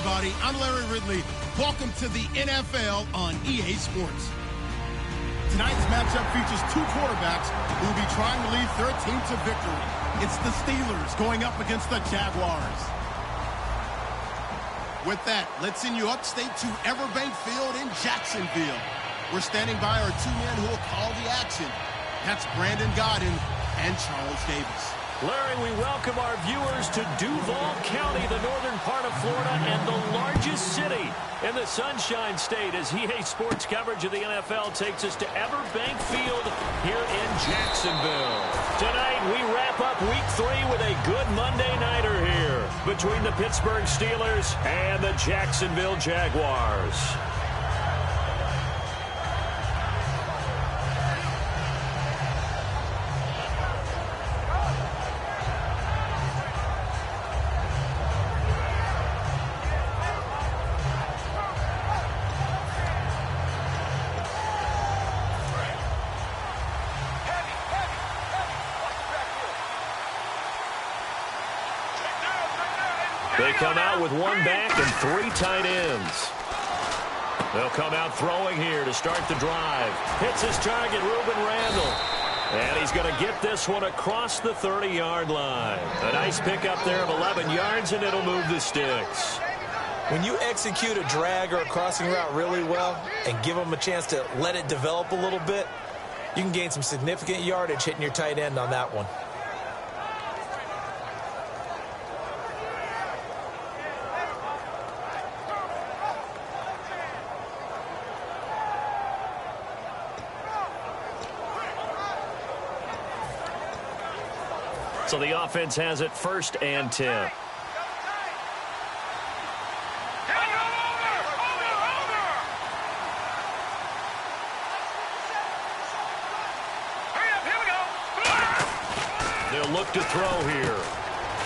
everybody. I'm Larry Ridley. Welcome to the NFL on EA Sports. Tonight's matchup features two quarterbacks who will be trying to lead their team to victory. It's the Steelers going up against the Jaguars. With that, let's send you upstate to Everbank Field in Jacksonville. We're standing by our two men who will call the action. That's Brandon Godden and Charles Davis. Larry, we welcome our viewers to Duval County, the northern part of Florida, and the largest city in the Sunshine State, as EA Sports coverage of the NFL takes us to Everbank Field here in Jacksonville. Tonight, we wrap up Week 3 with a good Monday nighter here between the Pittsburgh Steelers and the Jacksonville Jaguars. They come out with one back and three tight ends. They'll come out throwing here to start the drive. Hits his target, Reuben Randall. And he's going to get this one across the 30-yard line. A nice pickup there of 11 yards, and it'll move the sticks. When you execute a drag or a crossing route really well and give them a chance to let it develop a little bit, you can gain some significant yardage hitting your tight end on that one. So the offense has it 1st and 10. They'll look to throw here.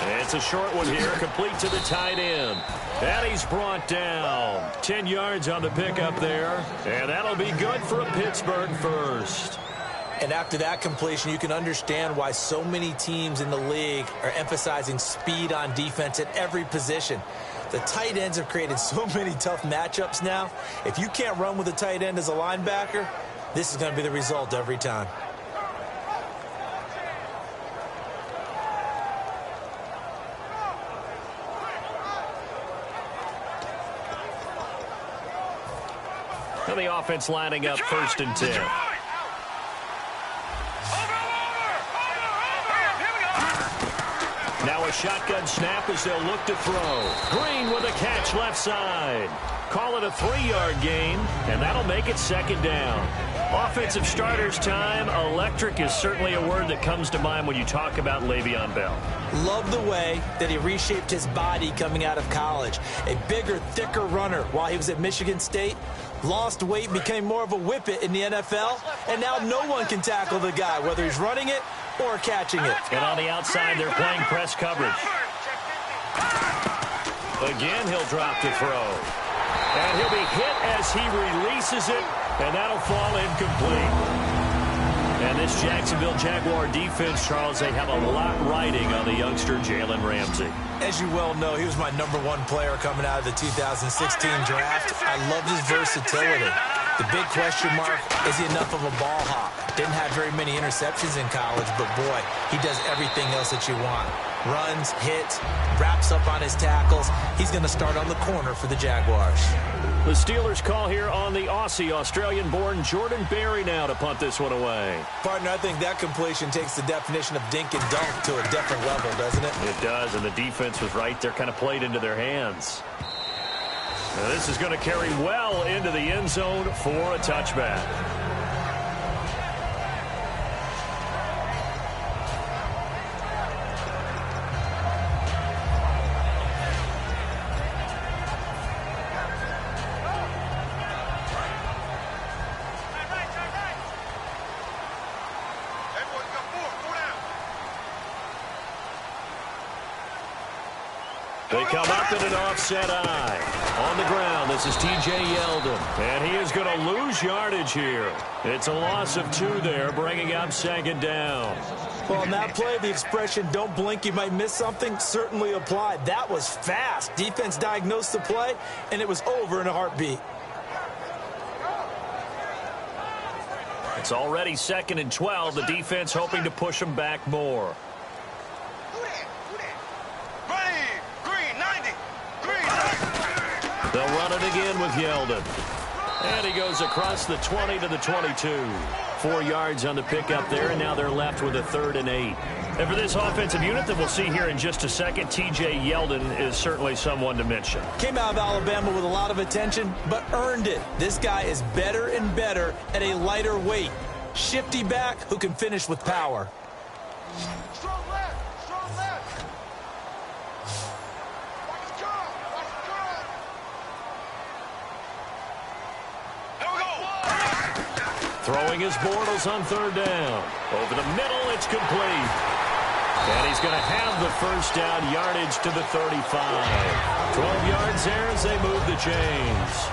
And it's a short one here, complete to the tight end. And he's brought down. 10 yards on the pickup there. And that'll be good for a Pittsburgh first. And after that completion, you can understand why so many teams in the league are emphasizing speed on defense at every position. The tight ends have created so many tough matchups now. If you can't run with a tight end as a linebacker, this is going to be the result every time. And the offense lining up 1st and 10. Now a shotgun snap as they'll look to throw. Green with a catch left side. Call it a 3-yard gain, and that'll make it 2nd down. Offensive starters time. Electric is certainly a word that comes to mind when you talk about Le'Veon Bell. Love the way that he reshaped his body coming out of college. A bigger, thicker runner while he was at Michigan State. Lost weight, became more of a whippet in the NFL, and now no one can tackle the guy, whether he's running it or catching it. And on the outside, they're playing press coverage. Again, he'll drop to throw. And he'll be hit as he releases it, and that'll fall incomplete. And this Jacksonville Jaguar defense, Charles, they have a lot riding on the youngster Jalen Ramsey. As you well know, he was my #1 player coming out of the 2016 draft. I loved his versatility. The big question mark, is he enough of a ball hawk? Didn't have very many interceptions in college, but boy, he does everything else that you want. Runs, hits, wraps up on his tackles. He's going to start on the corner for the Jaguars. The Steelers call here on the Aussie, Australian-born Jordan Berry now to punt this one away. Partner, I think that completion takes the definition of dink and dunk to a different level, doesn't it? It does, and the defense was right there, kind of played into their hands. Now this is going to carry well into the end zone for a touchback. They come up in an offset eye. On the ground, this is T.J. Yeldon. And he is going to lose yardage here. It's a loss of 2 there, bringing up 2nd down. Well, in that play, the expression, don't blink, you might miss something, certainly applied. That was fast. Defense diagnosed the play, and it was over in a heartbeat. It's already 2nd and 12. The defense hoping to push them back more. They'll run it again with Yeldon. And he goes across the 20 to the 22. 4 yards on the pickup there, and now they're left with a 3rd and 8. And for this offensive unit that we'll see here in just a second, T.J. Yeldon is certainly someone to mention. Came out of Alabama with a lot of attention, but earned it. This guy is better and better at a lighter weight. Shifty back who can finish with power. Strong left, strong left. Here we go. Throwing his Bortles on 3rd down. Over the middle, it's complete. And he's going to have the first down, yardage to the 35. 12 yards there as they move the chains.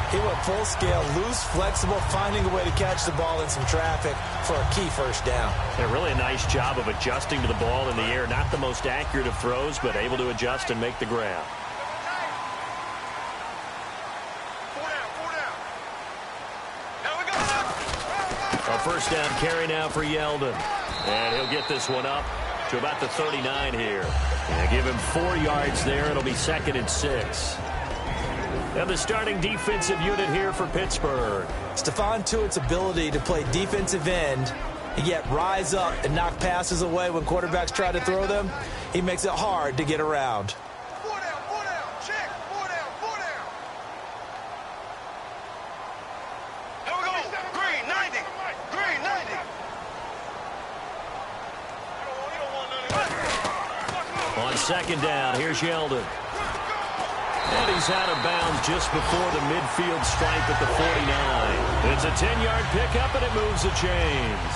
He went full scale, loose, flexible, finding a way to catch the ball in some traffic for a key first down. And really a nice job of adjusting to the ball in the air. Not the most accurate of throws, but able to adjust and make the grab. A first down carry now for Yeldon. And he'll get this one up to about the 39 here. And give him 4 yards there. It'll be 2nd and 6. And the starting defensive unit here for Pittsburgh. Stephon Tuitt's ability to play defensive end and yet rise up and knock passes away when quarterbacks try to throw them, he makes it hard to get around. 4 down, check, 4 down, 4 down. Here we go, green, 90, green, 90. On 2nd down, here's Yeldon. And he's out of bounds just before the midfield stripe at the 49. It's a 10-yard pickup, and it moves the chains.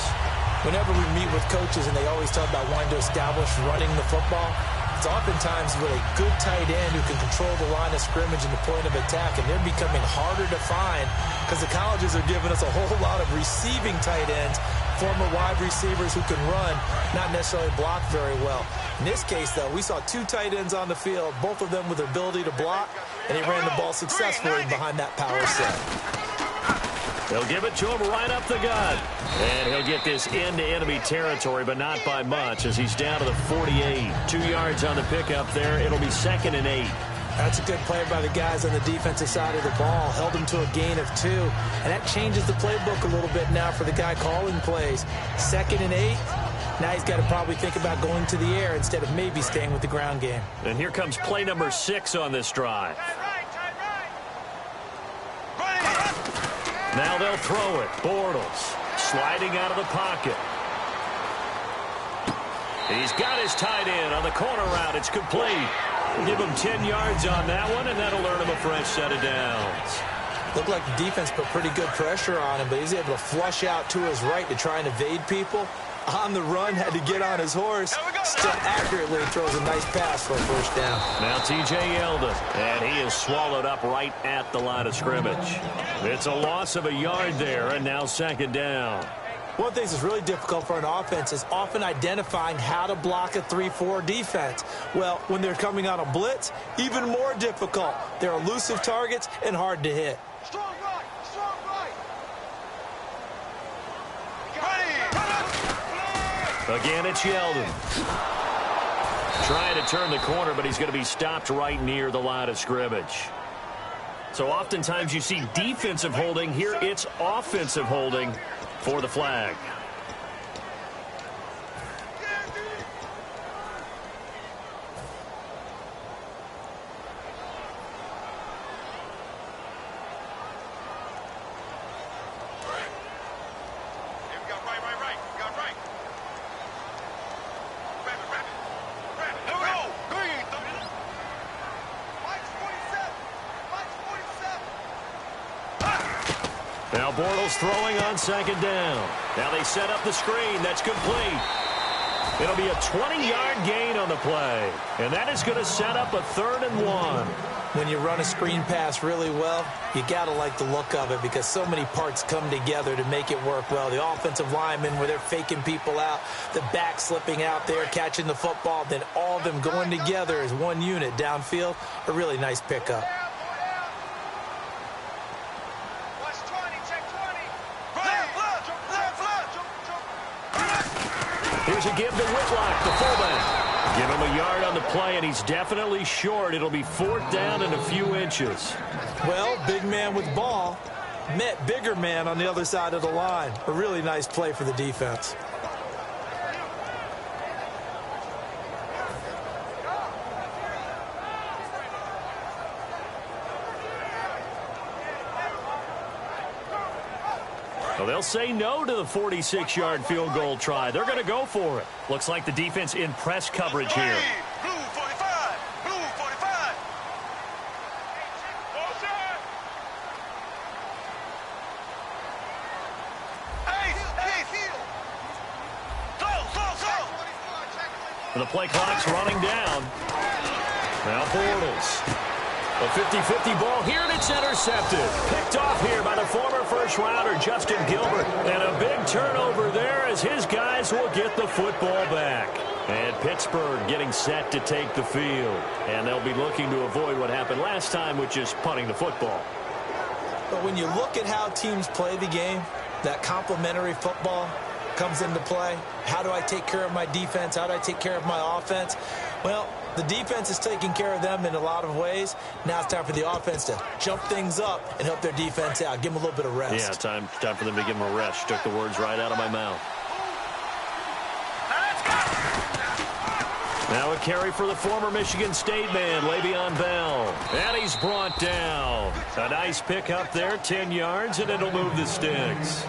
Whenever we meet with coaches and they always talk about wanting to establish running the football, it's oftentimes with a good tight end who can control the line of scrimmage and the point of attack, and they're becoming harder to find because the colleges are giving us a whole lot of receiving tight ends, former wide receivers who can run, not necessarily block very well. In this case, though, we saw 2 tight ends on the field, both of them with the ability to block, and he ran the ball successfully behind that power set. They'll give it to him right up the gut. And he'll get this into enemy territory, but not by much as he's down to the 48. 2 yards on the pickup there. It'll be 2nd and 8. That's a good play by the guys on the defensive side of the ball. Held him to a gain of 2. And that changes the playbook a little bit now for the guy calling plays. 2nd and 8. Now he's got to probably think about going to the air instead of maybe staying with the ground game. And here comes play number 6 on this drive. Now they'll throw it. Bortles sliding out of the pocket. He's got his tight end on the corner route. It's complete. We'll give him 10 yards on that one, and that'll earn him a fresh set of downs. Looked like the defense put pretty good pressure on him, but he's able to flush out to his right to try and evade people. On the run, had to get on his horse. Still accurately throws a nice pass for a first down. Now T.J. Yeldon, and he is swallowed up right at the line of scrimmage. It's a loss of a yard there, and now 2nd down. One thing that's really difficult for an offense is often identifying how to block a 3-4 defense. Well, when they're coming on a blitz, even more difficult. They're elusive targets and hard to hit. Strong right, strong right. Again, it's Yeldon. Trying to turn the corner, but he's going to be stopped right near the line of scrimmage. So oftentimes you see defensive holding. Here it's offensive holding for the flag. Now Bortles throwing on 2nd down. Now they set up the screen. That's complete. It'll be a 20-yard gain on the play. And that is going to set up a 3rd and 1. When you run a screen pass really well, you got to like the look of it because so many parts come together to make it work well. The offensive linemen, where they're faking people out, the back slipping out there, catching the football, then all of them going together as one unit downfield. A really nice pickup. Here's a give to Whitlock, the fullback. Give him a yard on the play, and he's definitely short. It'll be 4th down and a few inches. Well, big man with ball met bigger man on the other side of the line. A really nice play for the defense. Well, they'll say no to the 46-yard field goal try. They're going to go for it. Looks like the defense in press coverage here. Blue 45. Blue 45. The play clock's running down. Now Bortles. A 50-50 ball here, and it's intercepted. Picked off here by the former first-rounder, Justin Gilbert. And a big turnover there as his guys will get the football back. And Pittsburgh getting set to take the field. And they'll be looking to avoid what happened last time, which is punting the football. But when you look at how teams play the game, that complementary football comes into play. How do I take care of my defense? How do I take care of my offense? Well, the defense is taking care of them in a lot of ways. Now it's time for the offense to jump things up and help their defense out. Give them a little bit of rest. Yeah, time for them to give them a rest. You took the words right out of my mouth. Now a carry for the former Michigan State man, Le'Veon Bell. And he's brought down. A nice pickup there, 10 yards, and it'll move the sticks.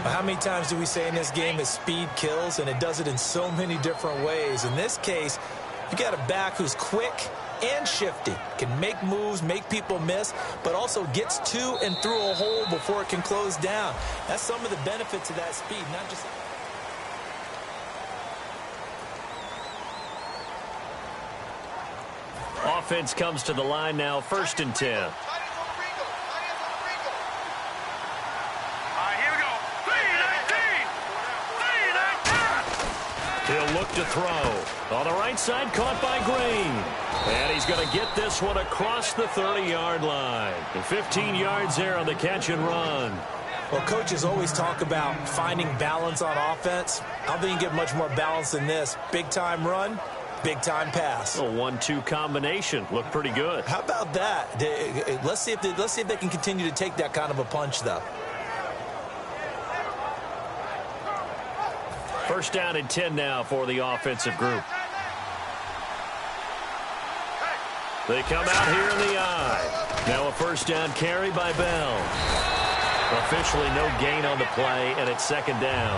How many times do we say in this game that speed kills, and it does it in so many different ways? In this case, you got a back who's quick and shifty, can make moves, make people miss, but also gets to and through a hole before it can close down. That's some of the benefits of that speed, not just... Offense comes to the line now, 1st and 10. He'll look to throw. On the right side, caught by Green. And he's going to get this one across the 30-yard line. And 15 yards there on the catch and run. Well, coaches always talk about finding balance on offense. I don't think you get much more balance than this. Big-time run, big-time pass. A 1-2 combination. Looked pretty good. How about that? Let's see if they can continue to take that kind of a punch, though. 1st down and 10 now for the offensive group. They come out here in the eye. Now a 1st down carry by Bell. Officially no gain on the play, and it's 2nd down.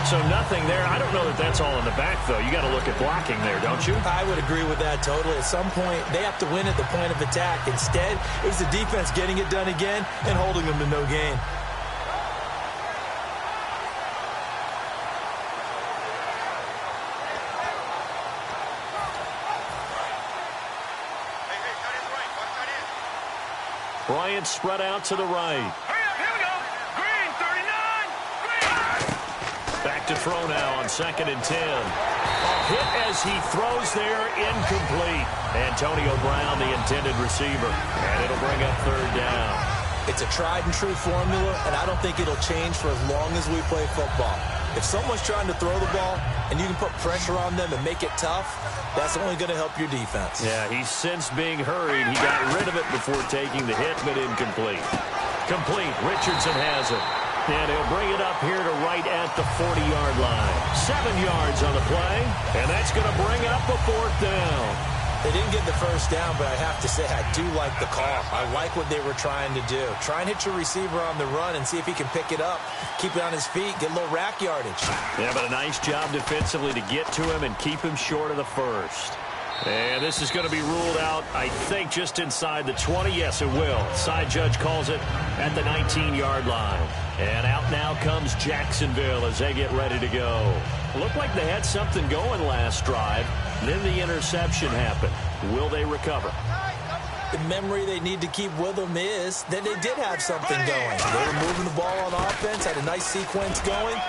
So nothing there. I don't know that that's all in the back, though. You got to look at blocking there, don't you? I would agree with that totally. At some point, they have to win at the point of attack. Instead, it was the defense getting it done again and holding them to no gain. Bryant spread out to the right. Hurry up, here we go. Green, 39. Green. Back to throw now on 2nd and 10. A hit as he throws there, incomplete. Antonio Brown, the intended receiver. And it'll bring up 3rd down. It's a tried-and-true formula, and I don't think it'll change for as long as we play football. If someone's trying to throw the ball and you can put pressure on them and make it tough, that's only going to help your defense. Yeah, he's since being hurried. He got rid of it before taking the hit, but incomplete. Complete. Richardson has it. And he'll bring it up here to right at the 40-yard line. 7 yards on the play, and that's going to bring up a 4th down. They didn't get the 1st down, but I have to say I do like the call. I like what they were trying to do. Try and hit your receiver on the run and see if he can pick it up, keep it on his feet, get a little rack yardage. Yeah, but a nice job defensively to get to him and keep him short of the 1st. And this is going to be ruled out, I think, just inside the 20. Yes, it will. Side judge calls it at the 19-yard line. And out now comes Jacksonville as they get ready to go. Looked like they had something going last drive. Then the interception happened. Will they recover? The memory they need to keep with them is that they did have something going. They were moving the ball on offense, had a nice sequence going.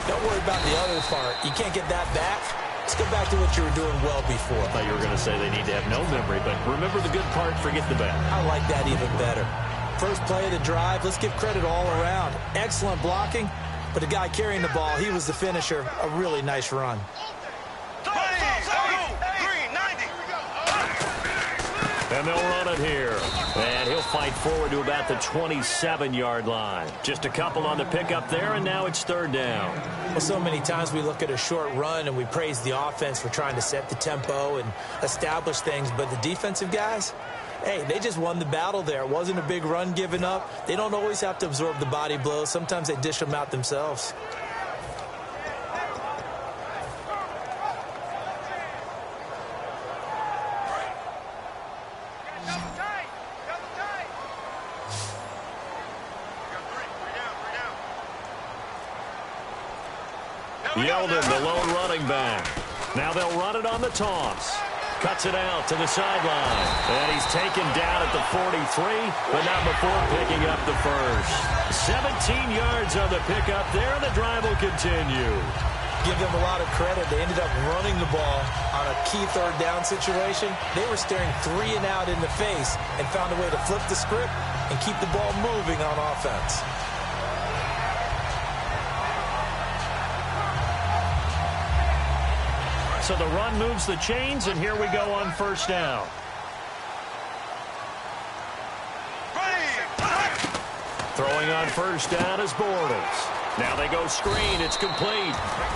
Don't worry about the other part. You can't get that back. Let's go back to what you were doing well before. I thought you were going to say they need to have no memory, but remember the good part, forget the bad. I like that even better. First play of the drive, let's give credit all around. Excellent blocking, but the guy carrying the ball, he was the finisher. A really nice run. And they'll run it here. And he'll fight forward to about the 27-yard line. Just a couple on the pickup there, and now it's third down. Well, so many times we look at a short run and we praise the offense for trying to set the tempo and establish things, but the defensive guys, hey, they just won the battle there. It wasn't a big run given up. They don't always have to absorb the body blows. Sometimes they dish them out themselves. Yeldon, the lone running back. Now they'll run it on the toss. Cuts it out to the sideline. And he's taken down at the 43, but not before picking up the first. 17 yards on the pickup there, and the drive will continue. Give them a lot of credit. They ended up running the ball on a key third down situation. They were staring 3 and out in the face and found a way to flip the script and keep the ball moving on offense. So the run moves the chains, and here we go on first down. Throwing on first down is Bortles. Now they go screen. It's complete.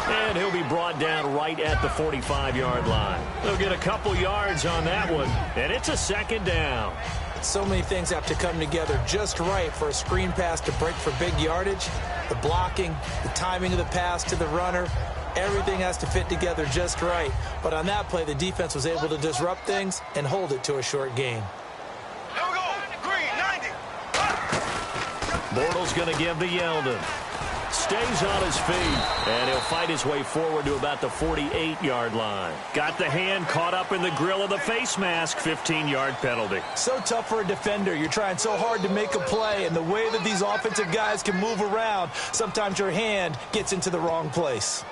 And he'll be brought down right at the 45-yard line. They'll get a couple yards on that one, and it's a second down. So many things have to come together just right for a screen pass to break for big yardage. The blocking, the timing of the pass to the runner, everything has to fit together just right. But on that play, the defense was able to disrupt things and hold it to a short gain. Here we go. Green, 90. Bortles going to give the Yeldon. Stays on his feet, and he'll fight his way forward to about the 48-yard line. Got the hand caught up in the grill of the face mask, 15-yard penalty. So tough for a defender. You're trying so hard to make a play, and the way that these offensive guys can move around, sometimes your hand gets into the wrong place.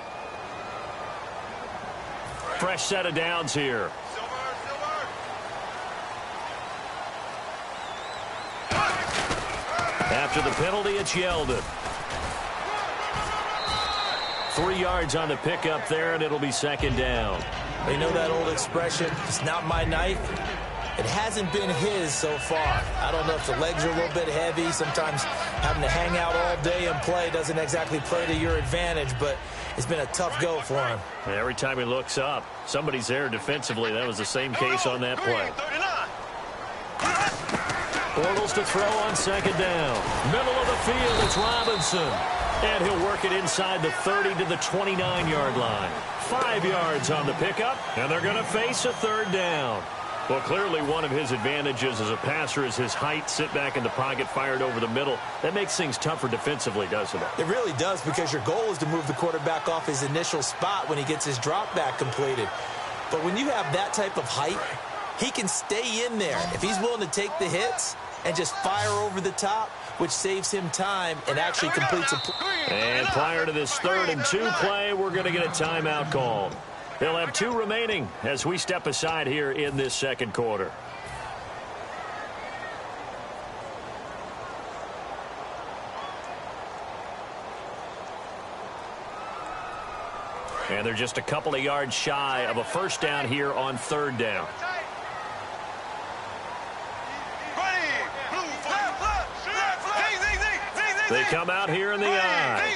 Fresh set of downs here. After the penalty, it's Yeldon. 3 yards on the pickup there, and it'll be second down. You know that old expression, it's not my knife? It hasn't been his so far. I don't know if the legs are a little bit heavy. Sometimes having to hang out all day and play doesn't exactly play to your advantage, but it's been a tough go for him. And every time he looks up, somebody's there defensively. That was the same case on that play. Bortles to throw on second down. Middle of the field, it's Robinson. And he'll work it inside the 30 to the 29-yard line. 5 yards on the pickup, and they're going to face a third down. Well, clearly one of his advantages as a passer is his height. Sit back in the pocket, fired over the middle. That makes things tougher defensively, doesn't it? It really does, because your goal is to move the quarterback off his initial spot when he gets his drop back completed. But when you have that type of height, he can stay in there. If he's willing to take the hits and just fire over the top, which saves him time and actually completes a play. And prior to this 3rd and 2 play, we're going to get a timeout called. They'll have 2 remaining as we step aside here in this second quarter. And they're just a couple of yards shy of a first down here on 3rd down. They come out here in the eye.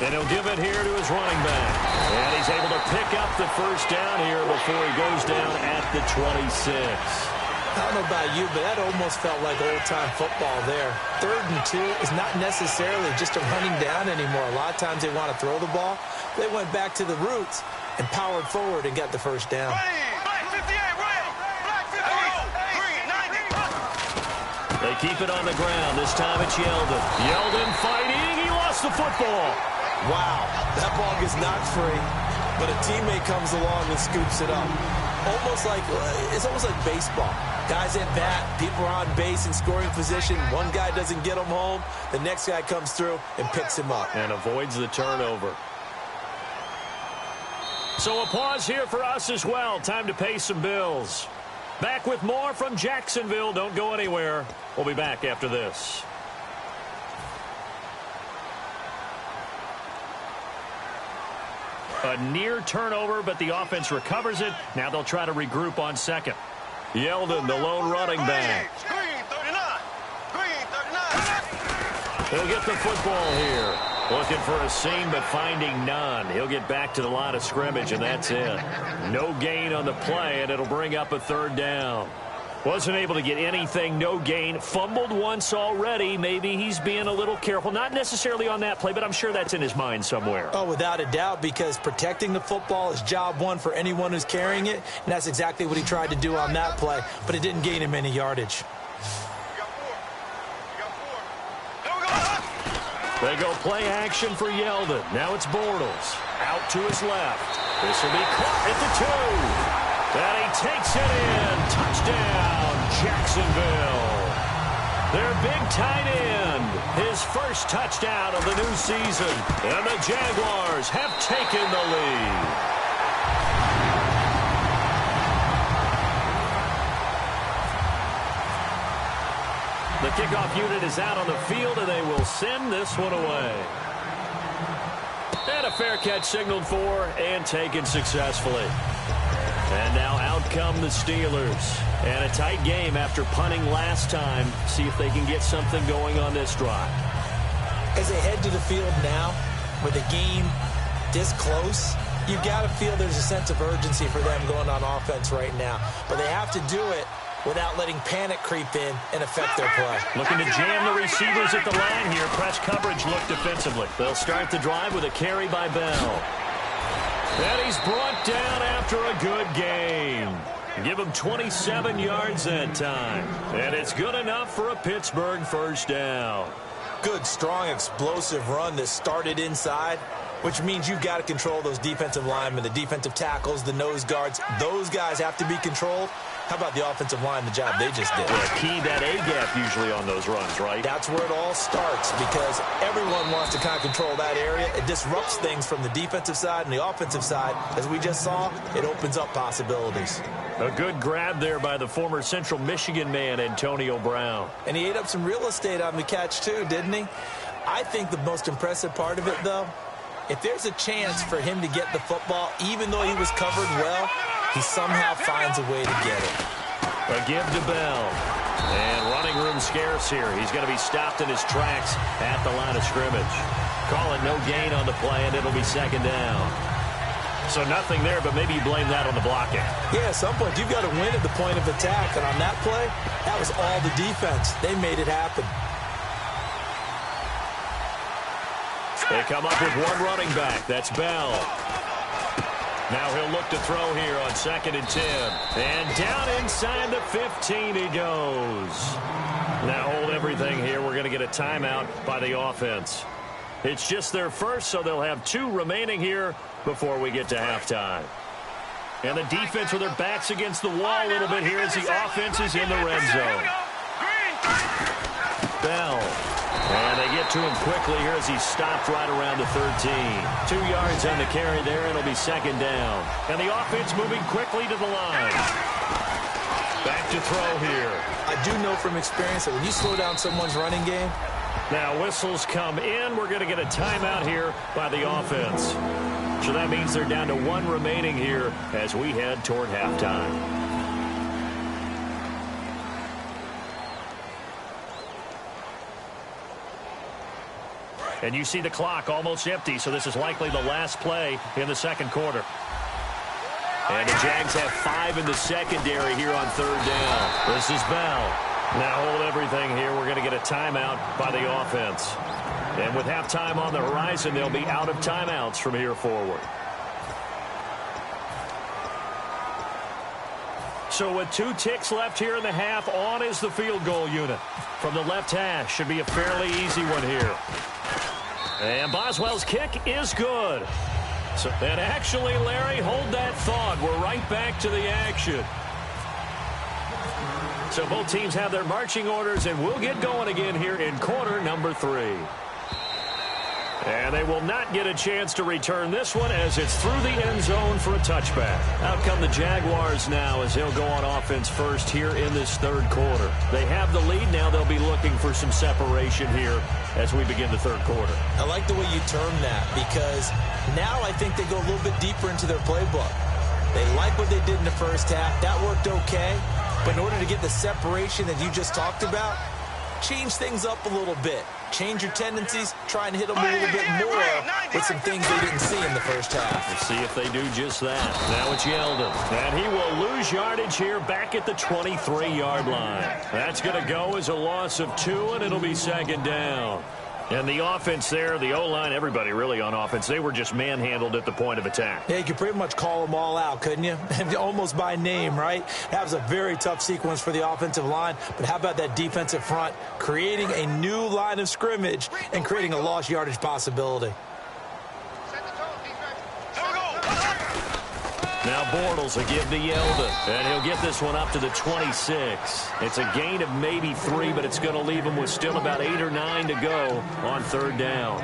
And he'll give it here to his running back. And he's able to pick up the first down here before he goes down at the 26. I don't know about you, but that almost felt like old-time football there. 3rd and 2 is not necessarily just a running down anymore. A lot of times they want to throw the ball. They went back to the roots and powered forward and got the first down. They keep it on the ground. This time it's Yeldon. Yeldon fighting. He lost gets the football. Wow, that ball gets knocked free, but a teammate comes along and scoops it up. It's almost like baseball. Guys at bat, people are on base in scoring position. One guy doesn't get him home. The next guy comes through and picks him up. And avoids the turnover. So a pause here for us as well. Time to pay some bills. Back with more from Jacksonville. Don't go anywhere. We'll be back after this. A near turnover, but the offense recovers it. Now they'll try to regroup on second. Yeldon, the lone running back. Green 39. Green 39. He'll get the football here. Looking for a seam, but finding none. He'll get back to the line of scrimmage, and that's it. No gain on the play, and it'll bring up a third down. Wasn't able to get anything, no gain. Fumbled once already. Maybe he's being a little careful. Not necessarily on that play, but I'm sure that's in his mind somewhere. Oh, without a doubt, because protecting the football is job one for anyone who's carrying it, and that's exactly what he tried to do on that play, but it didn't gain him any yardage. They go play action for Yeldon. Now it's Bortles. Out to his left. This will be caught at the 2. And he takes it in. Touchdown, Jacksonville. Their big tight end. His first touchdown of the new season. And the Jaguars have taken the lead. The kickoff unit is out on the field, and they will send this one away. And a fair catch signaled for and taken successfully. And now out come the Steelers. And a tight game after punting last time. See if they can get something going on this drive. As they head to the field now, with the game this close, you've got to feel there's a sense of urgency for them going on offense right now. But they have to do it without letting panic creep in and affect their play. Looking to jam the receivers at the line here. Press coverage look defensively. They'll start the drive with a carry by Bell. And he's brought down after a good game. Give him 27 yards that time. And it's good enough for a Pittsburgh first down. Good, strong, explosive run that started inside, which means you've got to control those defensive linemen, the defensive tackles, the nose guards. Those guys have to be controlled. How about the offensive line, the job they just did? Yeah, key that A-gap usually on those runs, right? That's where it all starts because everyone wants to kind of control that area. It disrupts things from the defensive side and the offensive side. As we just saw, it opens up possibilities. A good grab there by the former Central Michigan man, Antonio Brown. And he ate up some real estate on the catch, too, didn't he? I think the most impressive part of it, though, if there's a chance for him to get the football, even though he was covered well, he somehow finds a way to get it. A give to Bell. And running room scarce here. He's going to be stopped in his tracks at the line of scrimmage. Call it no gain on the play, and it'll be second down. So nothing there, but maybe you blame that on the blocking. Yeah, at some point, you've got to win at the point of attack. And on that play, that was all the defense. They made it happen. They come up with one running back. That's Bell. Now he'll look to throw here on 2nd and 10. And down inside the 15 he goes. Now hold everything here. We're going to get a timeout by the offense. It's just their first, so they'll have 2 remaining here before we get to halftime. And the defense with their backs against the wall a little bit here as the offense is in the red zone. Bell. And they get to him quickly here as he's stopped right around the 13. 2 yards on the carry there, and it'll be second down. And the offense moving quickly to the line. Back to throw here. I do know from experience that when you slow down someone's running game. Now whistles come in. We're going to get a timeout here by the offense. So that means they're down to 1 remaining here as we head toward halftime. And you see the clock almost empty, so this is likely the last play in the second quarter. And the Jags have 5 in the secondary here on 3rd down. This is Bell. Now hold everything here. We're going to get a timeout by the offense. And with halftime on the horizon, they'll be out of timeouts from here forward. So with 2 ticks left here in the half, on is the field goal unit. From the left hash, should be a fairly easy one here. And Boswell's kick is good. So, and actually, Larry, hold that thought. We're right back to the action. So both teams have their marching orders, and we'll get going again here in quarter number 3. And they will not get a chance to return this one as it's through the end zone for a touchback. Out come the Jaguars now as they'll go on offense first here in this third quarter. They have the lead. Now they'll be looking for some separation here as we begin the third quarter. I like the way you term that because now I think they go a little bit deeper into their playbook. They like what they did in the first half. That worked okay. But in order to get the separation that you just talked about, change things up a little bit. Change your tendencies, try and hit them a little bit more with some things they didn't see in the first half. We'll see if they do just that. Now it's Yeldon. And he will lose yardage here back at the 23-yard line. That's going to go as a loss of 2, and it'll be second down. And the offense there, the O-line, everybody really on offense, they were just manhandled at the point of attack. Yeah, you could pretty much call them all out, couldn't you? Almost by name, right? That was a very tough sequence for the offensive line. But how about that defensive front creating a new line of scrimmage and creating a lost yardage possibility? Now Bortles will give to Yeldon, and he'll get this one up to the 26. It's a gain of maybe 3, but it's going to leave him with still about 8 or 9 to go on third down.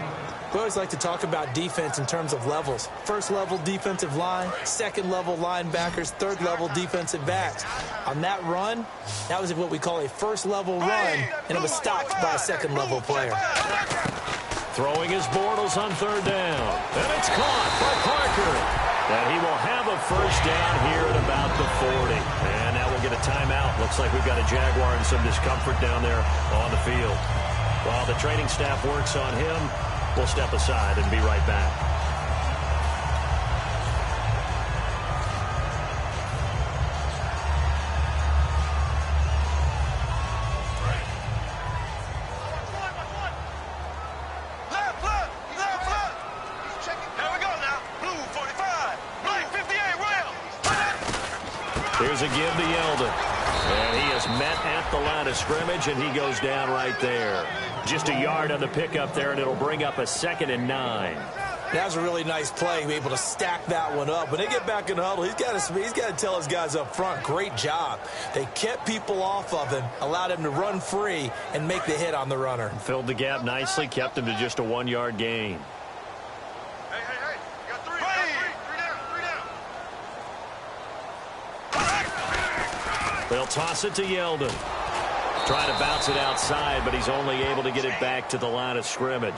We always like to talk about defense in terms of levels. First level defensive line, second level linebackers, third level defensive backs. On that run, that was what we call a first level run, and it was stopped by a second level player. Throwing his Bortles on third down, and it's caught by Parker. And he will have a first down here at about the 40. And now we'll get a timeout. Looks like we've got a Jaguar and some discomfort down there on the field. While the training staff works on him, we'll step aside and be right back. Here's a give to Yeldon. And he is met at the line of scrimmage, and he goes down right there. Just a yard on the pickup there, and it'll bring up a 2nd and 9. That was a really nice play, able to stack that one up. When they get back in the huddle, he's got to tell his guys up front, great job. They kept people off of him, allowed him to run free, and make the hit on the runner. Filled the gap nicely, kept him to just a 1-yard gain. They'll toss it to Yeldon. Trying to bounce it outside, but he's only able to get it back to the line of scrimmage.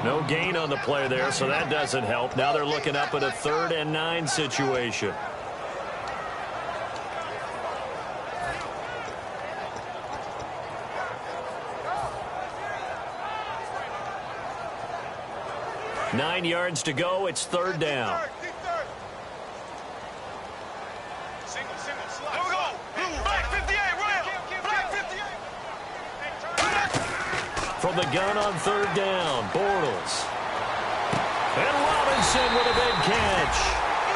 No gain on the play there, so that doesn't help. Now they're looking up at a 3rd and 9 situation. Nine yards to go. It's third down. From the gun on third down, Bortles. And Robinson with a big catch.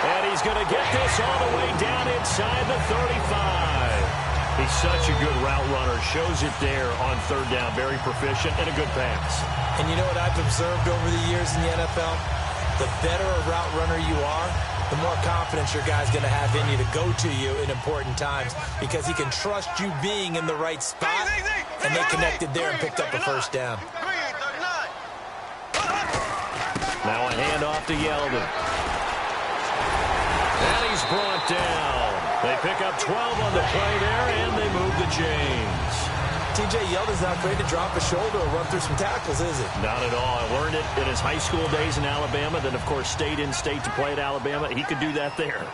And he's going to get this all the way down inside the 35. He's such a good route runner. Shows it there on third down. Very proficient and a good pass. And you know what I've observed over the years in the NFL? The better a route runner you are, the more confidence your guy's going to have in you to go to you in important times because he can trust you being in the right spot, and they connected there and picked up a first down. Now a handoff to Yeldon. And he's brought down. They pick up 12 on the play there, and they move the chains. T.J. Yeldon's not afraid to drop a shoulder or run through some tackles, is he? Not at all. I learned it in his high school days in Alabama, then, of course, stayed in state to play at Alabama. He could do that there.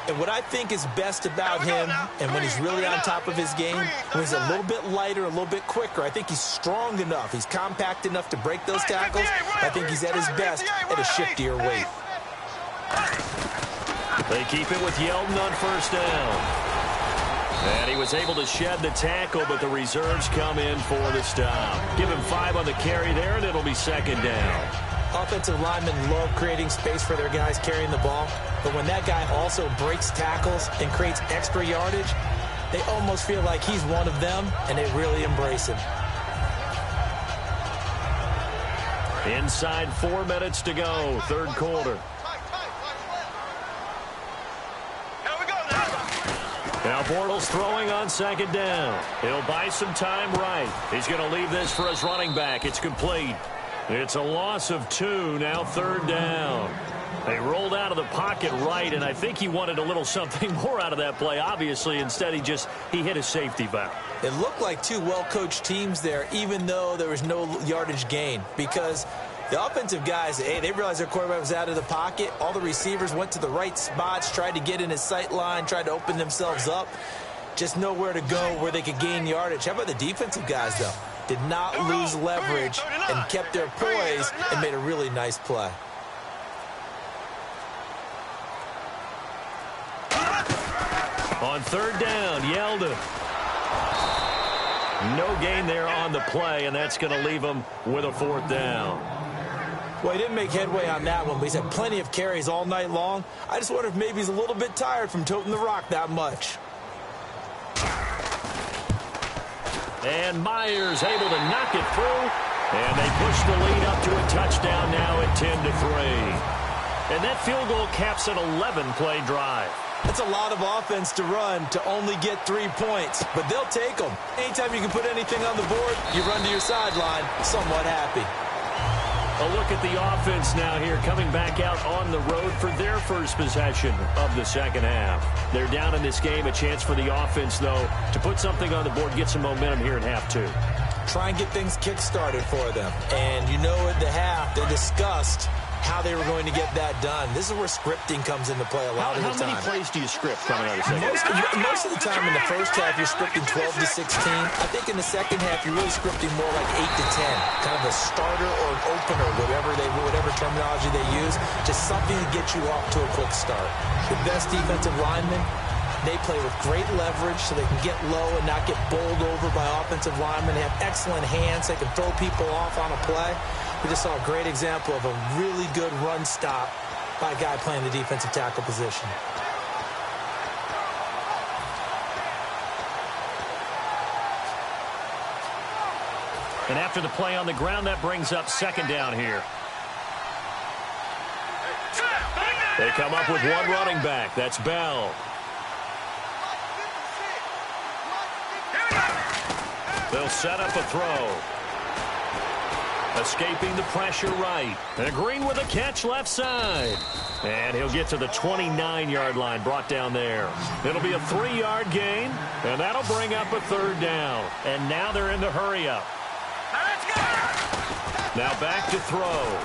And what I think is best about him, and when he's really on top of his game, when he's a little bit lighter, a little bit quicker, I think he's strong enough. He's compact enough to break those tackles. I think he's at his best at a shiftier weight. They keep it with Yeldon on first down. And he was able to shed the tackle, but the reserves come in for the stop. Give him 5 on the carry there, and it'll be second down. Offensive linemen love creating space for their guys carrying the ball, but when that guy also breaks tackles and creates extra yardage, they almost feel like he's one of them, and they really embrace him. Inside 4 minutes to go, third quarter. Now Bortles throwing on second down. He'll buy some time right. He's going to leave this for his running back. It's complete. It's a loss of 2, now third down. They rolled out of the pocket right, and I think he wanted a little something more out of that play, obviously. Instead, he hit his safety valve. It looked like two well-coached teams there, even though there was no yardage gain, because the offensive guys, hey, they realized their quarterback was out of the pocket. All the receivers went to the right spots, tried to get in his sight line, tried to open themselves up. Just nowhere to go where they could gain yardage. How about the defensive guys, though? Did not lose leverage and kept their poise and made a really nice play. On third down, Yeldon. No gain there on the play, and that's going to leave him with a fourth down. Well, he didn't make headway on that one, but he's had plenty of carries all night long. I just wonder if maybe he's a little bit tired from toting the rock that much. And Myers able to knock it through, and they push the lead up to a touchdown now at 10-3. And that field goal caps an 11-play drive. That's a lot of offense to run to only get 3 points, but they'll take them. Anytime you can put anything on the board, you run to your sideline somewhat happy. A look at the offense now here, coming back out on the road for their first possession of the second half. They're down in this game. A chance for the offense, though, to put something on the board, get some momentum here in half two. Try and get things kick-started for them. And you know at the half, they discussed how they were going to get that done. This is where scripting comes into play a lot of the time. How many plays do you script coming out of the second? Most of the time in the first half, you're scripting 12 to 16. I think in the second half, you're really scripting more like 8 to 10. Kind of a starter or an opener, whatever terminology they use. Just something to get you off to a quick start. The best defensive linemen, they play with great leverage so they can get low and not get bowled over by offensive linemen. They have excellent hands. They can throw people off on a play. We just saw a great example of a really good run stop by a guy playing the defensive tackle position. And after the play on the ground, that brings up second down here. They come up with one running back. That's Bell. They'll set up a throw. Escaping the pressure right. And Green with a catch left side. And he'll get to the 29-yard line, brought down there. It'll be a 3-yard gain, and that'll bring up a third down. And now they're in the hurry-up. Now back to throw.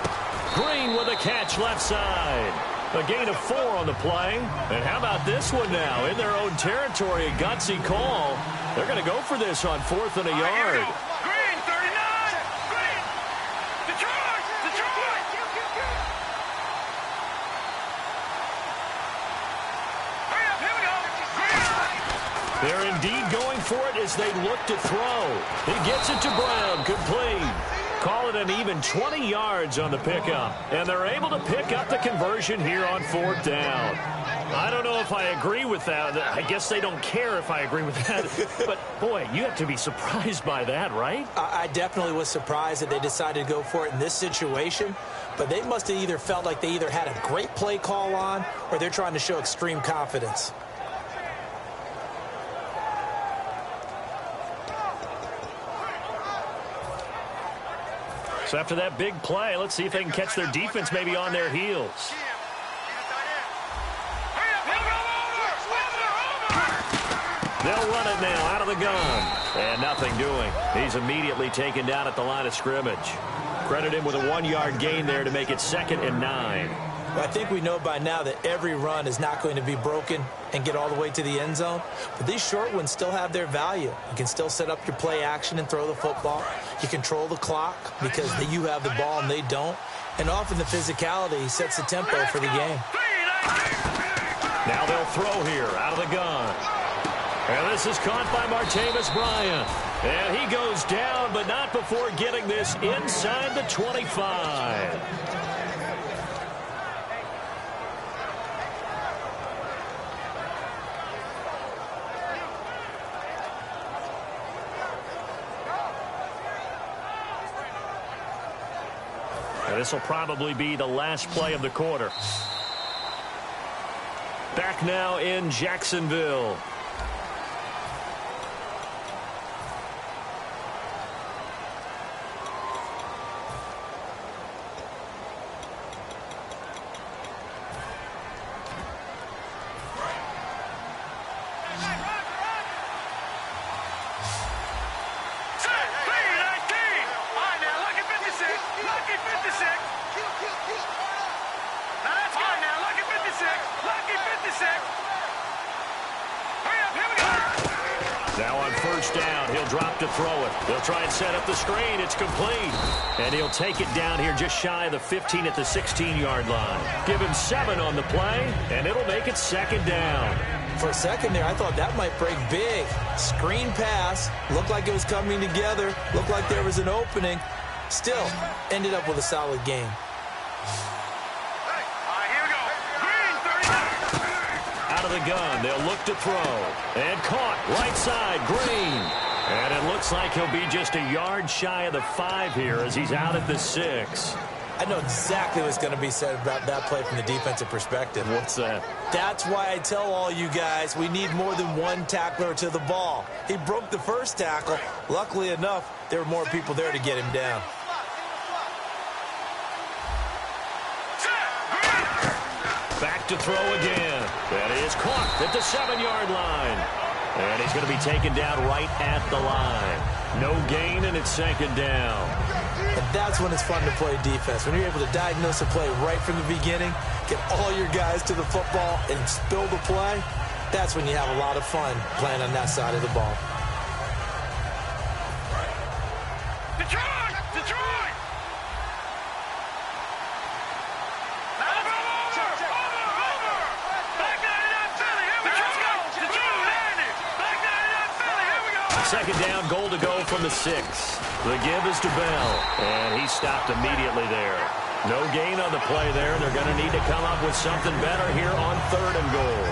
Green with a catch left side. A gain of 4 on the play. And how about this one now? In their own territory, a gutsy call. They're going to go for this on 4th and a yard. Green, 39! Green! Detroit! Detroit! Hurry up, here we go! Green! They're indeed going for it as they look to throw. He gets it to Brown, complete. Call it an even 20 yards on the pickup. And they're able to pick up the conversion here on 4th down. I don't know if I agree with that. I guess they don't care if I agree with that. But, boy, you have to be surprised by that, right? I definitely was surprised that they decided to go for it in this situation. But they must have either felt like they either had a great play call on or they're trying to show extreme confidence. So after that big play, let's see if they can catch their defense maybe on their heels. They'll run it now out of the gun. And nothing doing. He's immediately taken down at the line of scrimmage. Credit him with a 1-yard gain there to make it 2nd and 9. Well, I think we know by now that every run is not going to be broken and get all the way to the end zone. But these short ones still have their value. You can still set up your play action and throw the football. You control the clock because you have the ball and they don't. And often the physicality sets the tempo for the game. Now they'll throw here out of the gun. And this is caught by Martavis Bryant. And he goes down, but not before getting this inside the 25. This will probably be the last play of the quarter. Back now in Jacksonville. Now on first down, he'll drop to throw it. They'll try and set up the screen. It's complete. And he'll take it down here just shy of the 15 at the 16-yard line. Give him 7 on the play, and it'll make it second down. For a second there, I thought that might break big. Screen pass. Looked like it was coming together. Looked like there was an opening. Still, ended up with a solid game. Out of the gun, they'll look to throw. And caught, right side, Green. And it looks like he'll be just a yard shy of the 5 here as he's out at the 6. I know exactly what's going to be said about that play from the defensive perspective. What's that? That's why I tell all you guys we need more than one tackler to the ball. He broke the first tackle. Luckily enough, there were more people there to get him down. Back to throw again. That is caught at the 7-yard line. And he's going to be taken down right at the line. No gain, and it's second down. And that's when it's fun to play defense. When you're able to diagnose a play right from the beginning, get all your guys to the football, and spill the play, that's when you have a lot of fun playing on that side of the ball. Second down, goal to go from the 6. The give is to Bell, and he stopped immediately there. No gain on the play there, and they're going to need to come up with something better here on 3rd and goal.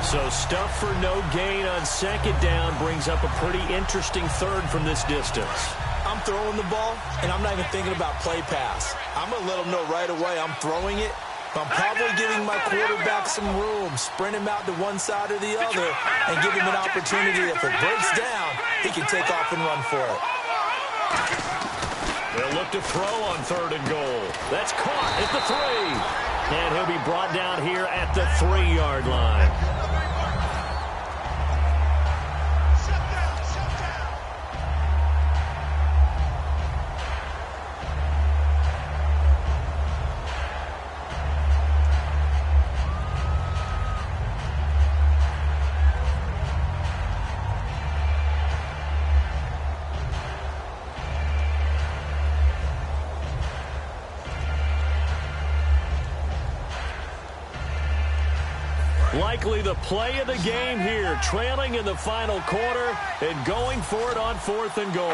So stuff for no gain on second down brings up a pretty interesting 3rd from this distance. I'm throwing the ball, and I'm not even thinking about play pass. I'm going to let them know right away I'm throwing it. I'm probably giving my quarterback some room, sprint him out to one side or the other, and give him an opportunity. If it breaks down, he can take off and run for it. They'll look to throw on 3rd and goal. That's caught at the 3. And he'll be brought down here at the 3-yard line. Likely the play of the game here, trailing in the final quarter and going for it on 4th and goal.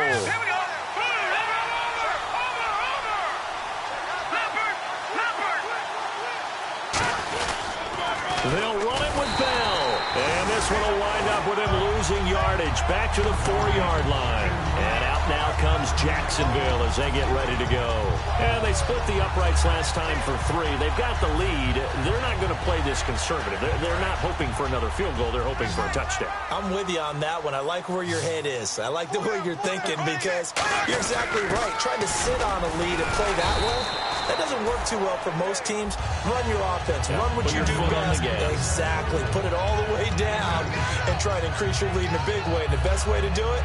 They'll run it with Bell. And this one will wind up with him losing yardage back to the 4-yard line. And out now comes Jacksonville as they get ready to go. And they split the uprights last time for 3. They've got the lead. They're not going to play this conservative. They're not hoping for another field goal. They're hoping for a touchdown. I'm with you on that one. I like where your head is. I like the way you're thinking because you're exactly right. Trying to sit on a lead and play that way, that doesn't work too well for most teams. Run your offense. Run what you do best. Exactly. Put it all the way down and try to increase your lead in a big way. And the best way to do it,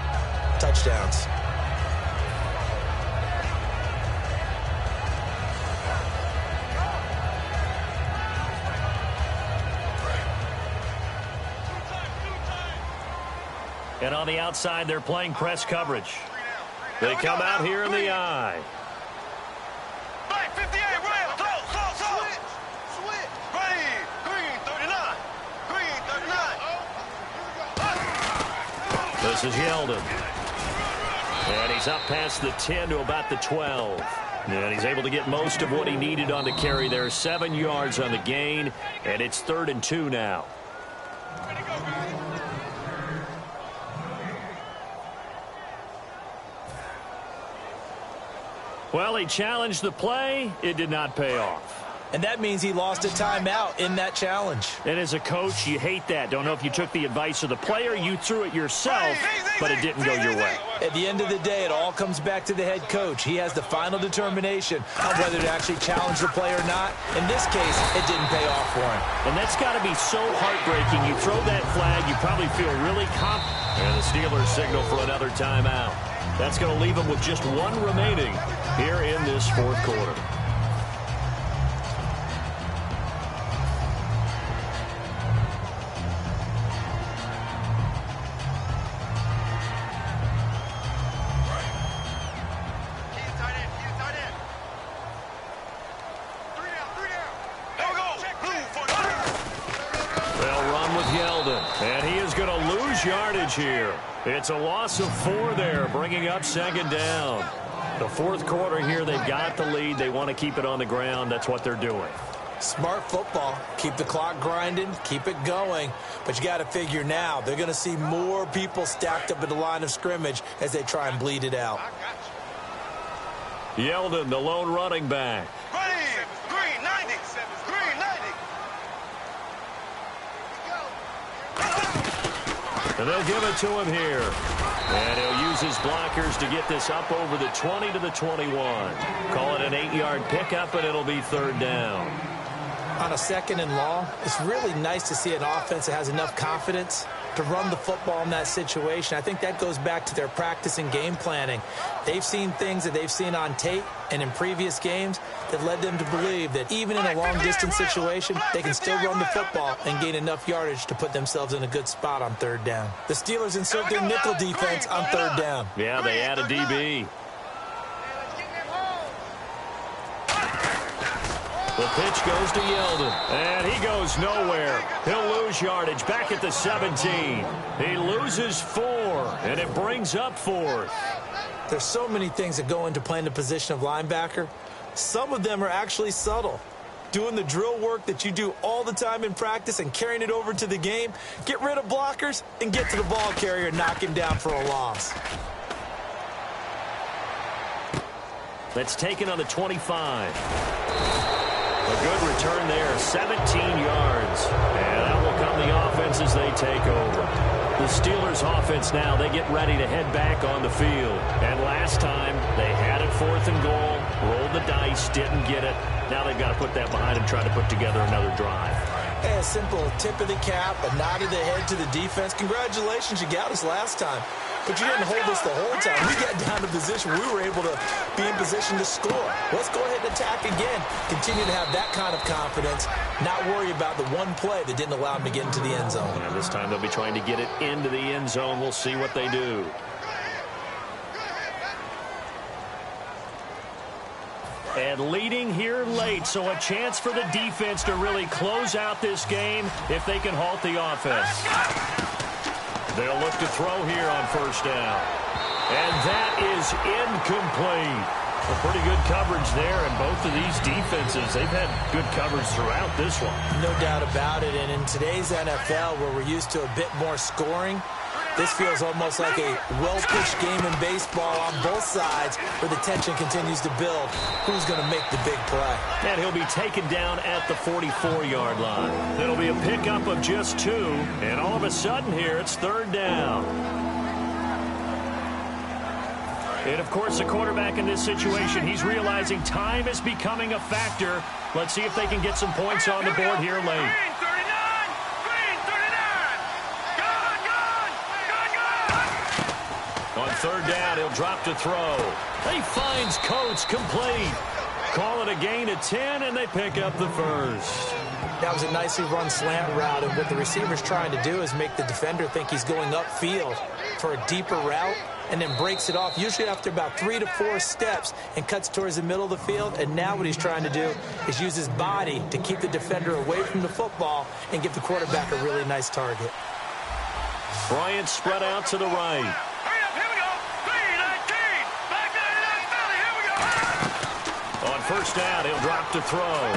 touchdowns. And on the outside, they're playing press coverage. They come out here in the eye. This is Yeldon. And he's up past the 10 to about the 12. And he's able to get most of what he needed on the carry there. 7 yards on the gain, and it's 3rd and 2 now. Well, he challenged the play. It did not pay off. And that means he lost a timeout in that challenge. And as a coach, you hate that. Don't know if you took the advice of the player, you threw it yourself, but it didn't go your way. At the end of the day, it all comes back to the head coach. He has the final determination on whether to actually challenge the play or not. In this case, it didn't pay off for him. And that's got to be so heartbreaking. You throw that flag, you probably feel really confident. And the Steelers signal for another timeout. That's going to leave them with just one remaining here in this fourth quarter. And he is going to lose yardage here. It's a loss of 4 there, bringing up second down. The fourth quarter here, they've got the lead. They want to keep it on the ground. That's what they're doing. Smart football. Keep the clock grinding. Keep it going. But you got to figure now, they're going to see more people stacked up at the line of scrimmage as they try and bleed it out. Yeldon, the lone running back. Green, 90. Green, 90. And they'll give it to him here. And he'll use his blockers to get this up over the 20 to the 21. Call it an 8-yard pickup, and it'll be third down. On a second and long, it's really nice to see an offense that has enough confidence to run the football in that situation. I think that goes back to their practice and game planning. They've seen things that they've seen on tape and in previous games that led them to believe that even in a long-distance situation, they can still run the football and gain enough yardage to put themselves in a good spot on third down. The Steelers insert their nickel defense on third down. Yeah, they add a DB. The pitch goes to Yeldon, and he goes nowhere. He'll lose yardage back at the 17. He loses 4, and it brings up 4th. There's so many things that go into playing the position of linebacker. Some of them are actually subtle. Doing the drill work that you do all the time in practice and carrying it over to the game. Get rid of blockers and get to the ball carrier and knock him down for a loss. That's taken on the 25. A good return there, 17 yards. And out will come the offense as they take over. The Steelers offense now, they get ready to head back on the field. And last time, they had it 4th and goal, rolled the dice, didn't get it. Now they've got to put that behind and try to put together another drive. Hey, a simple tip of the cap, a nod of the head to the defense. Congratulations, you got us last time. But you didn't hold us the whole time. We got down to position. We were able to be in position to score. Let's go ahead and attack again. Continue to have that kind of confidence. Not worry about the one play that didn't allow them to get into the end zone. And this time they'll be trying to get it into the end zone. We'll see what they do. And leading here late, so a chance for the defense to really close out this game if they can halt the offense. They'll look to throw here on first down. And that is incomplete. A pretty good coverage there, and both of these defenses, they've had good coverage throughout this one. No doubt about it, and in today's NFL, where we're used to a bit more scoring, this feels almost like a well-pitched game in baseball on both sides where the tension continues to build. Who's going to make the big play? And he'll be taken down at the 44-yard line. It'll be a pickup of just 2, and all of a sudden here, it's third down. And, of course, the quarterback in this situation, he's realizing time is becoming a factor. Let's see if they can get some points on the board here late. On third down, he'll drop to throw. He finds Coates complete. Call it a gain of 10, and they pick up the first. That was a nicely run slant route, and what the receiver's trying to do is make the defender think he's going upfield for a deeper route, and then breaks it off, usually after about 3 to 4 steps, and cuts towards the middle of the field. And now what he's trying to do is use his body to keep the defender away from the football and give the quarterback a really nice target. Bryant spread out to the right. On first down, he'll drop to throw.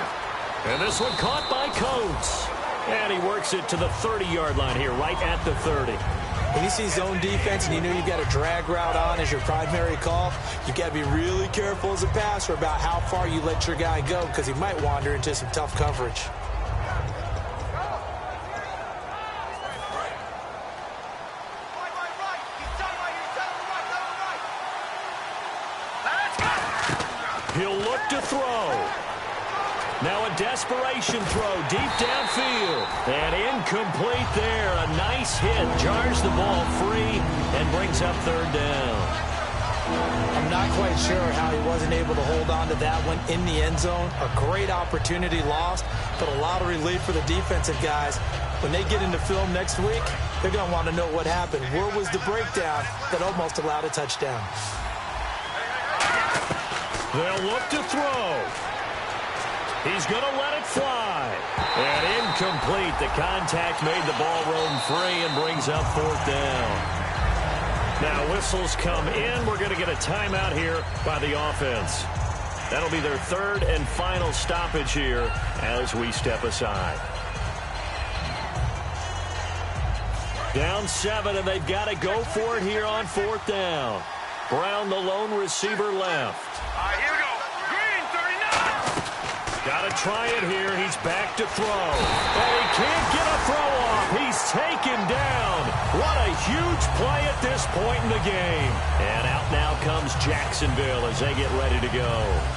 And this one caught by Coates. And he works it to the 30-yard line here, right at the 30. When you see zone defense and you know you've got a drag route on as your primary call, you've got to be really careful as a passer about how far you let your guy go because he might wander into some tough coverage. He'll look to throw. Now a desperation throw deep downfield. And incomplete there. A nice hit. Jars the ball free and brings up third down. I'm not quite sure how he wasn't able to hold on to that one in the end zone. A great opportunity lost, but a lot of relief for the defensive guys. When they get into film next week, they're going to want to know what happened. Where was the breakdown that almost allowed a touchdown? They'll look to throw. He's going to let it fly. And incomplete. The contact made the ball roam free and brings up fourth down. Now whistles come in. We're going to get a timeout here by the offense. That'll be their third and final stoppage here as we step aside. Down 7, and they've got to go for it here on fourth down. Brown, the lone receiver, left. All right, here we go. Green, 39. Got to try it here. He's back to throw. And he can't get a throw off. He's taken down. What a huge play at this point in the game. And out now comes Jacksonville as they get ready to go.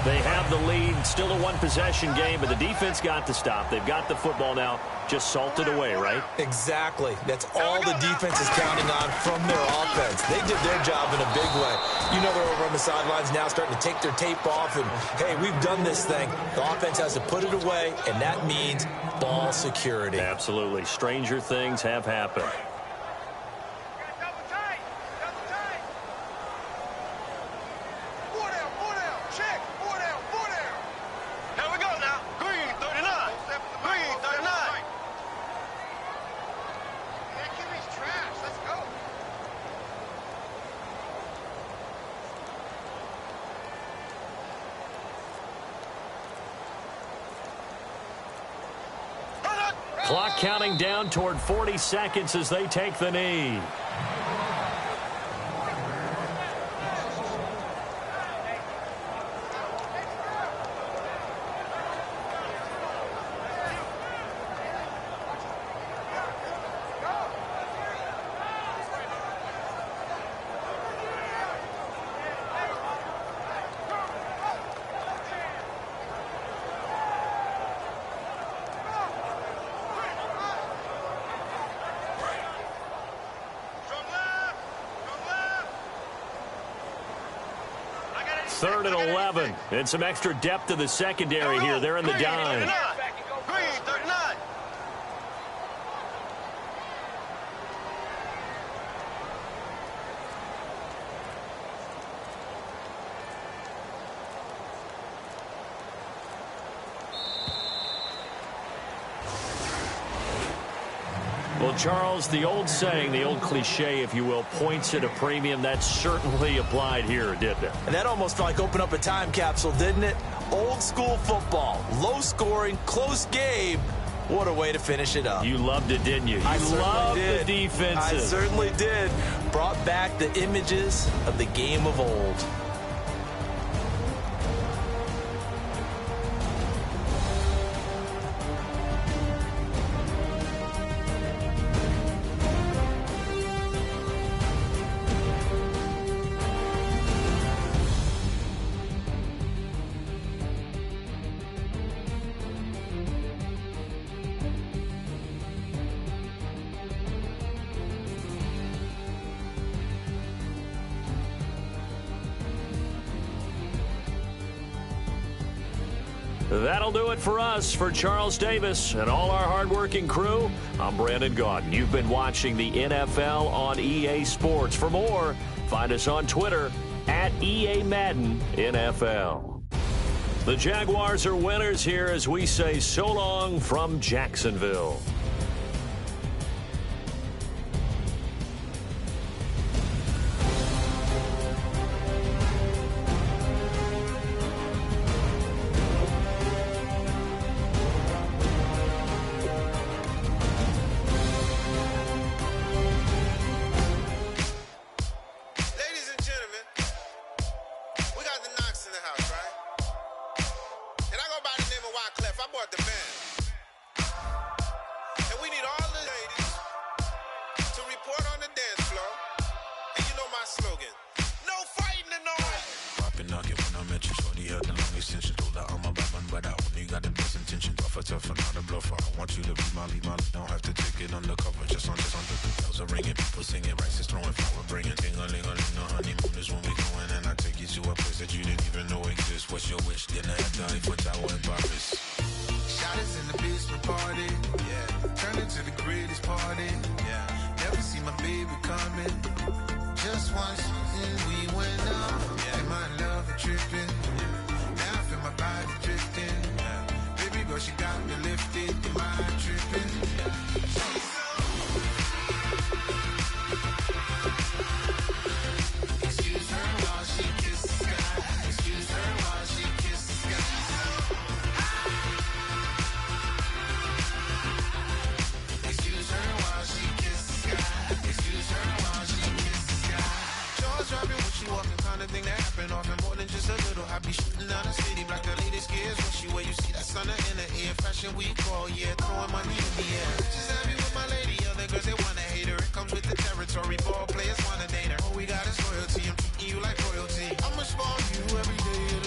They have the lead. Still a one-possession game, but the defense got to stop. They've got the football now. Just salted away, right? Exactly. That's all the defense is counting on from their offense. They did their job in a big way. You know they're over on the sidelines now starting to take their tape off and, hey, we've done this thing. The offense has to put it away, and that means ball security. Absolutely. Stranger things have happened. Double tight. Double tight. 4 down, 4 down. Check. 4 down, 4 down. Here we go now. Green, 39. Green, 39. That QB's trash. Let's go. Clock counting down toward 40 seconds as they take the knee. Third and 11. And some extra depth to the secondary here. They're in the dime. Green, 39. Well, Charles, the old saying, the old cliche, if you will, points at a premium. That certainly applied here, didn't it? And that almost felt like open up a time capsule, didn't it? Old school football, low scoring, close game. What a way to finish it up. You loved it, didn't you? You loved the defenses. I certainly did. Brought back the images of the game of old. That'll do it for us. For Charles Davis and all our hardworking crew, I'm Brandon Gaudin. You've been watching the NFL on EA Sports. For more, find us on Twitter at EA Madden NFL. The Jaguars are winners here as we say so long from Jacksonville. tougher, not a bluffer. I want you to be my lead, don't have to take it undercover. Just under the bells are ringing, people singing, rice is throwing, flower bringing. Ting-a-ling-a-ling, the honeymoon is when we going, and I take you to a place that you didn't even know exists. What's your wish? Dinner at the Eiffel Tower in Paris. Shot is in the basement party, yeah. Turn into the greatest party, yeah. Never see my baby coming. Just once and we went up, yeah. And my love a tripping, yeah. Now I feel my body drifting, yeah. Baby girl, she got me lifted. Am I tripping? Yeah. Excuse her while she kisses the sky. Excuse her while she kisses the sky. Excuse her while she kisses the sky. Excuse her while she kisses the sky. Jaws dropping when she walking, kind of thing that happen often. More than just a little. I be shooting down the city, black the latest gears. When she where you see that sun in the air. Fashion week all year, throwing money in the air. Just happy with my lady, other girls they wanna hate her. It comes with the territory, ball players wanna date her. All we got is loyalty, I'm treating you like royalty. I'ma spoil you every day of the